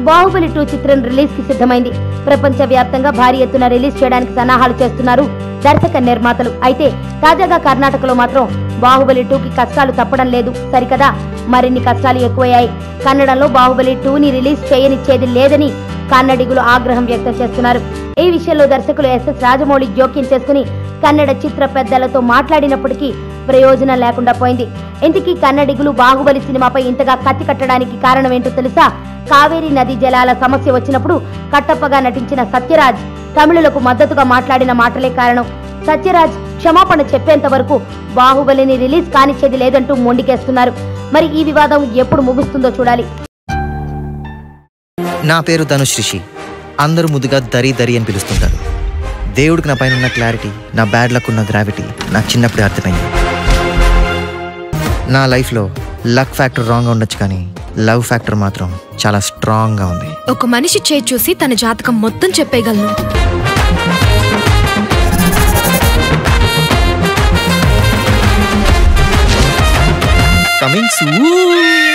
బాహుబలి 2 చిత్రం రిలీజ్ కి సిద్ధమైంది. ప్రపంచ వ్యాప్తంగా భారీ ఎత్తున రిలీజ్ చేయడానికి సన్నాహాలు చేస్తున్నారు దర్శక నిర్మాతలు. అయితే తాజాగా కర్ణాటకలో మాత్రం బాహుబలి 2కి కష్టాలు తప్పడం లేదు సరికదా, మరిన్ని కష్టాలు ఎక్కువయ్యాయి. కన్నడంలో బాహుబలి 2ని రిలీజ్ చేయనిచ్చేది లేదని కన్నడిగులు ఆగ్రహం వ్యక్తం చేస్తున్నారు. ఈ విషయంలో దర్శకులు ఎస్ఎస్ రాజమౌళి జోక్యం చేసుకుని కన్నడ చిత్ర పెద్దలతో మాట్లాడినప్పటికీ ప్రయోజనం లేకుండా పోయింది. ఇంతకీ కన్నడిగులు బాహుబలి సినిమాపై ఇంతగా కత్తి కట్టడానికి కారణం ఏంటో తెలుసా? కావేరీ నదీ జలాల సమస్య వచ్చినప్పుడు కట్టప్పగా నటించిన సత్యరాజ్ తమిళులకు మద్దతుగా మాట్లాడిన మాటలే కారణం. సత్యరాజ్ క్షమాపణ చెప్పేంత వరకు బాహుబలిని రిలీజ్ కానిచ్చేది లేదంటూ మొండికేస్తున్నారు. మరి ఈ వివాదం ఎప్పుడు ముగుస్తుందో చూడాలి. నా పేరు ధనుష్ రిషి, అందరూ ముద్దుగా దరి దరి అని పిలుస్తుంటారు. దేవుడికి నా పైన ఉన్న క్లారిటీ, నా బ్యాడ్ లక్ ఉన్న గ్రావిటీ నాకు చిన్నప్పుడే అర్థమైంది. నా లైఫ్లో లక్ ఫ్యాక్టర్ రాంగ్గా ఉండొచ్చు, కానీ లవ్ ఫ్యాక్టర్ మాత్రం చాలా స్ట్రాంగ్గా ఉంది. ఒక మనిషి చేయి చూసి తన జాతకం మొత్తం చెప్పేయగలను. Coming soon.